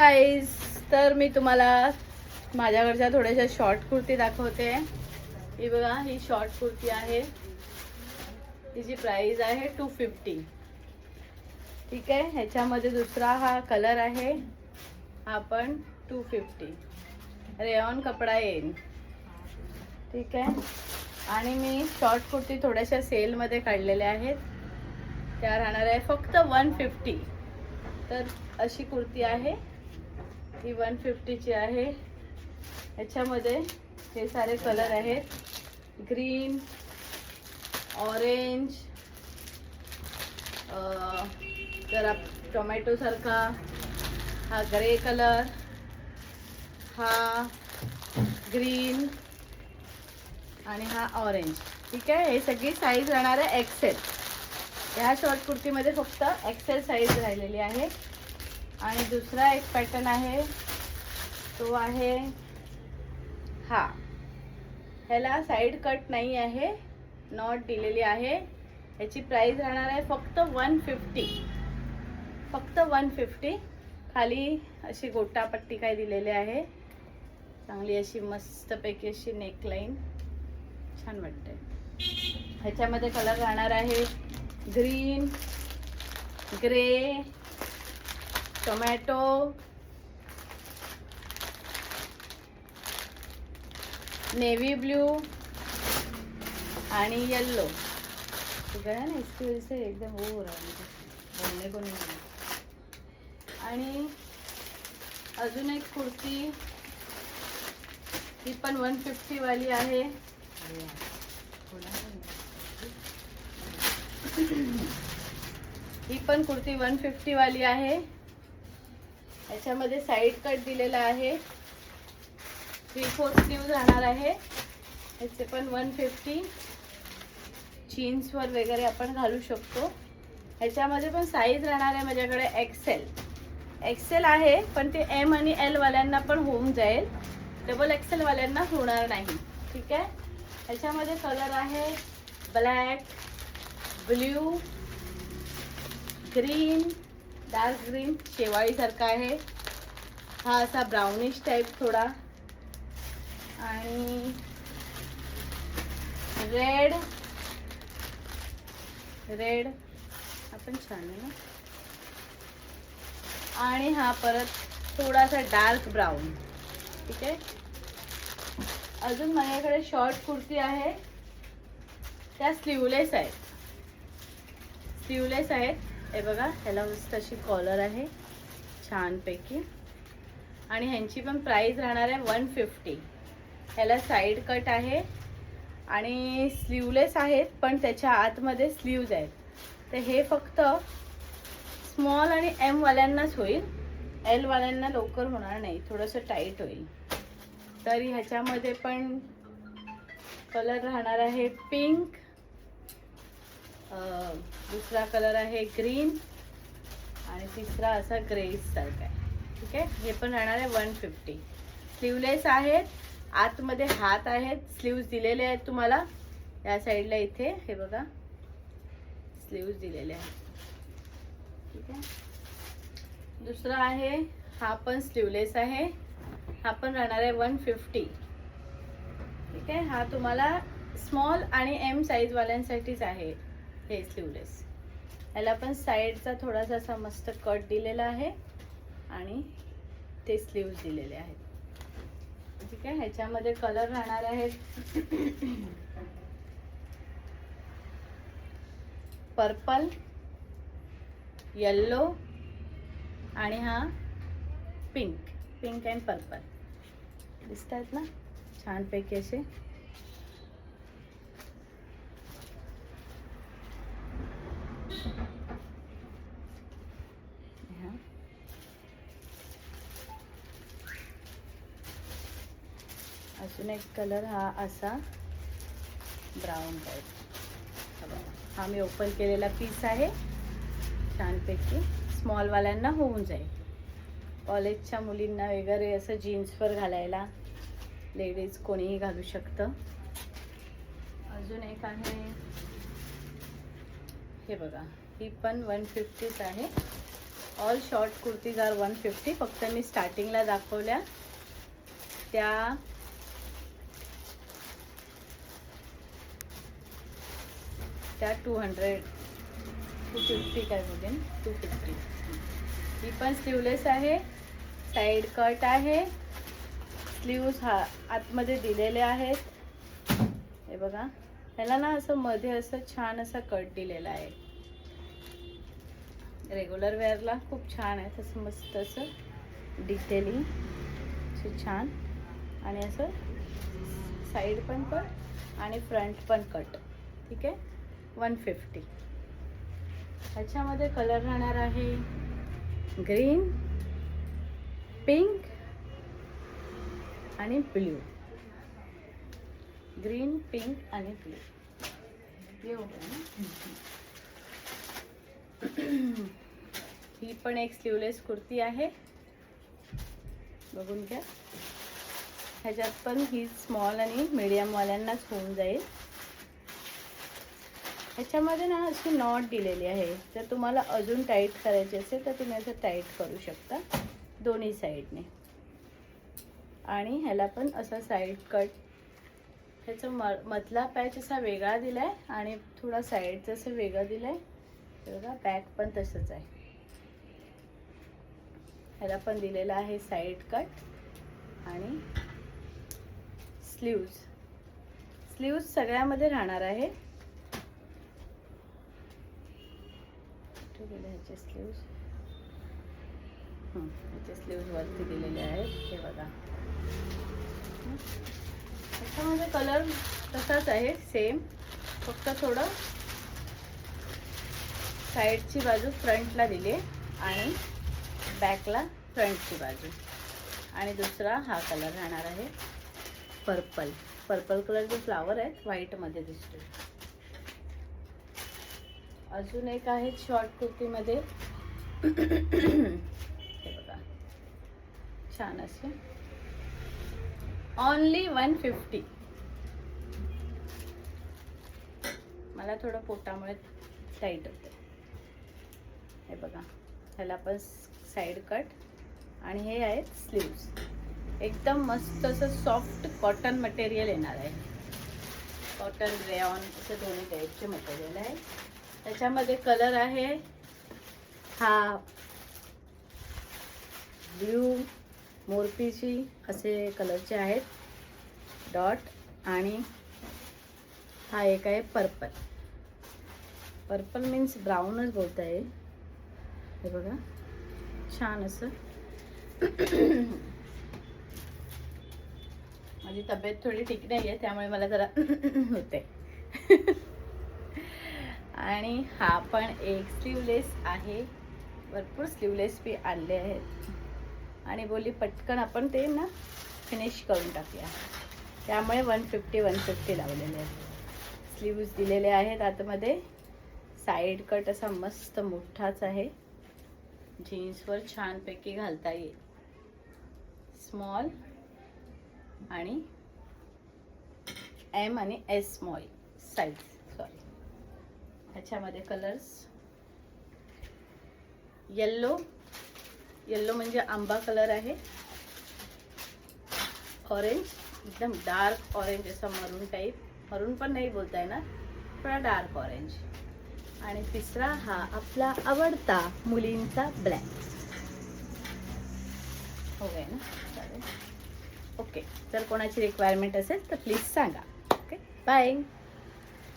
Guys, तर मी तुम्हाला माझ्याकडच्या थोड्याशा शॉर्ट कुर्ती दाखवते. ही बघा, ही शॉर्ट कुर्ती आहे. तिची प्राइस आहे 250. ठीक आहे. ह्याच्यामध्ये दुसरा हा कलर आहे, हा पण 250. रेयॉन कपडा येईल. ठीक आहे. आणि मी शॉर्ट कुर्ती थोड्याशा सेलमध्ये काढलेल्या आहेत, त्या राहणार आहे फक्त 150. तर अशी कुर्ती आहे, ही 150ची आहे. ह्याच्यामध्ये हे सारे कलर आहेत, ग्रीन, ऑरेंज, जरा टोमॅटो सारखा, हा ग्रे कलर, हा ग्रीन आणि हा ऑरेंज. ठीक आहे. हे सगळी साईज राहणार आहे एक्सेल. ह्या शॉर्ट कुर्तीमध्ये फक्त एक्सेल साईज राहिलेली आहे. आणि दुसरा एक पॅटर्न आहे, तो आहे हा. ह्याला साईड कट नाही आहे, नॉट दिलेली आहे. ह्याची प्राइस राहणार आहे फक्त 150. फक्त 150. खाली अशी गोटापट्टी काय दिलेली आहे, चांगली अशी मस्तपैकी अशी नेकलाईन, छान वाटते. ह्याच्यामध्ये कलर राहणार आहे green, grey, tomato, navy blue आणि येल्लो. ठीक आहे ना, इसकी वजह से एकदम वो हो रहा है, बोलने को नहीं. आणि अजून एक कुर्ती, ही पण 150 वाली आहे. ही पण कुर्ती 150 वाली आहे. याच्यामध्ये साईड कट दिलेला आहे, 3/4 स्लीव्ह राहणार आहे. याचे पण 150. जीन्सवर वगैरे आपण घालू शकतो. ह्याच्यामध्ये पण साईज राहणार आहे माझ्याकडे एक्सेल आहे, पण ते एम आणि एल वाल्यांना पण होऊन जाईल, डबल एक्सेल वाल्यांना होणार नाही. ठीक आहे. ह्याच्यामध्ये कलर आहे black, blue, green, dark green, शेवाळी सारखा आहे. हा असा ब्राउनिश टाइप थोडा, आणि रेड आपण छान आहे ना. आणि हा परत थोडासा डार्क ब्राऊन. ठीक आहे. अजून माझ्याकडे शॉर्ट कुर्ती आहे, त्या स्लीवलेस आहेत. हे बघा, ह्याला मस्त अशी कॉलर आहे छानपैकी. आणि ह्यांची पण प्राइस राहणार आहे 150. ह्याला साईड कट आहे आणि स्लीवलेस आहेत, पण त्याच्या आतमध्ये स्लीव्ज आहेत. तर हे फक्त स्मॉल आणि एम वाल्यांनाच होईल, एल वाल्यांना लवकर होणार नाही, थोडंसं टाईट होईल. तरी ह्याच्यामध्ये पण कलर राहणार आहे पिंक, दुसरा कलर आहे ग्रीन, आणि तिसरा असा ग्रे सारखा आहे. ठीक आहे. हे पण राहणार आहे 150. स्लीवलेस आहेत, आतमध्ये हात आहेत, स्लीव्ज दिलेले आहेत तुम्हाला या साईडला. इथे हे बघा, स्लीव्ज दिलेले आहेत. ठीक आहे. दुसरा आहे, हा पण स्लीवलेस आहे, हा पण राहणार आहे 150. ठीक आहे. हा तुम्हाला स्मॉल आणि एम साईज वाल्यांसाठीच आहे हे स्लीवलेस. ह्याला पण साईडचा थोडासा असा मस्त कट दिलेला आहे आणि ते स्लीव्ज दिलेले आहेत. ठीक आहे. ह्याच्यामध्ये कलर राहणार आहेत पर्पल, येल्लो, आणि हा पिंक अँड पर्पल. दिसत आहेत ना छानपैकी असे. अजून एक कलर हा असा ब्राऊन टाईप. हा मी ओपन केलेला पीस आहे, छानपैकी स्मॉलवाल्यांना होऊन जाईल. कॉलेजच्या मुलींना वगैरे असं जीन्सवर घालायला, लेडीज कोणीही घालू शकतं. अजून एक आहे, हे बघा, ही पण 150च आहे. All short kurtis are 150. फक्त मी स्टार्टिंगला दाखवल्या त्या त्या 250 काय बोलेन 250. ही पण स्लीवलेस आहे, साईड कट आहे, स्लीव्स हा आतमध्ये दिलेले आहेत. हे बघा, ह्याला ना असं मध्ये असं छान असा कट दिलेला आहे. रेग्युलर वेअरला खूप छान आहे. तसं मस्त असं डिटेलिंग असं छान, आणि असं साईड पण कट आणि फ्रंट पण कट. ठीक आहे, 150. ह्याच्यामध्ये कलर राहणार आहे ग्रीन, पिंक आणि ब्ल्यू. ग्रीन, पिंक आणि ब्ल्यू. ही पण एक स्लीवलेस कुर्ती आहे, बघून घ्या. ह्याच्यात पण ही स्मॉल आणि मीडियम वाल्यांनाच होऊन जाईल. ह्याच्यामध्ये ना अशी नॉट दिलेली आहे. जर तुम्हाला अजून टाईट करायची असेल तर तुम्ही असं टाईट करू शकता दोन्ही साईडने. आणि ह्याला पण असा साईड कट, ह्याचा मधला पॅच असा वेगळा दिलाय आणि थोडा साईडचा असं वेगळं दिलाय. बघा, बॅक पण तसंच आहे. ह्याला पण दिलेला आहे साईड कट आणि स्लीव्ज सगळ्यामध्ये राहणार आहे. ह्याचे स्लीव्ज वरती दिलेले आहेत. हे बघा, ह्याच्यामध्ये कलर तसाच आहे सेम, फक्त थोडं साईडची बाजू फ्रंटला दिली आणि बॅकला फ्रंटची बाजू. आणि दुसरा हा कलर राहणार आहे पर्पल कलर. जे फ्लावर आहेत व्हाईटमध्ये दिसतो. अजून एक आहे शॉर्ट कुर्तीमध्ये. हे बघा, छान असे ओनली 150. मला थोडं पोटामुळे टाईट होते. हे बघा, ह्याला पण साईड कट आणि हे आहेत स्लीव्स. एकदम मस्त असं सॉफ्ट कॉटन मटेरियल येणार आहे. कॉटन, रेयॉन असे दोन्ही टाईपचे मटेरियल आहे. त्याच्यामध्ये कलर आहे हा ब्ल्यू, मोरपीची असे कलरचे आहेत डॉट. आणि हा एक आहे पर्पल मीन्स ब्राऊनच बोलता येईल. हे बघा, छान असं. माझी तब्येत थोडी ठीक नाही आहे त्यामुळे मला जरा होते. आणि हा पण एक स्लीवलेस आहे. भरपूर स्लीवलेस बी आणले आहेत आणि बोली पटकन आपण ते ना फिनिश करून टाकूया. त्यामुळे 150 लावलेले आहेत. स्लीव्ज दिलेले आहेत आतमध्ये. साईड कट असा मस्त मोठाच आहे. जीन्सवर छानपैकी घालता येईल. स्मॉल आणि एम आणि एस स्मॉल साईज. सॉरी, ह्याच्यामध्ये कलर्स येल्लो म्हणजे आंबा कलर आहे. ऑरेंज, एकदम डार्क ऑरेंज, असा मरून टाईप. मरून पण नाही बोलता येणार, थोडा डार्क ऑरेंज. आणि तिसरा हा आपला आवडता मुलींचा ब्लॅक. हो गया ना, चालेल. ओके, जर कोणाची रिक्वायरमेंट असेल तर प्लीज सांगा. Okay, bye.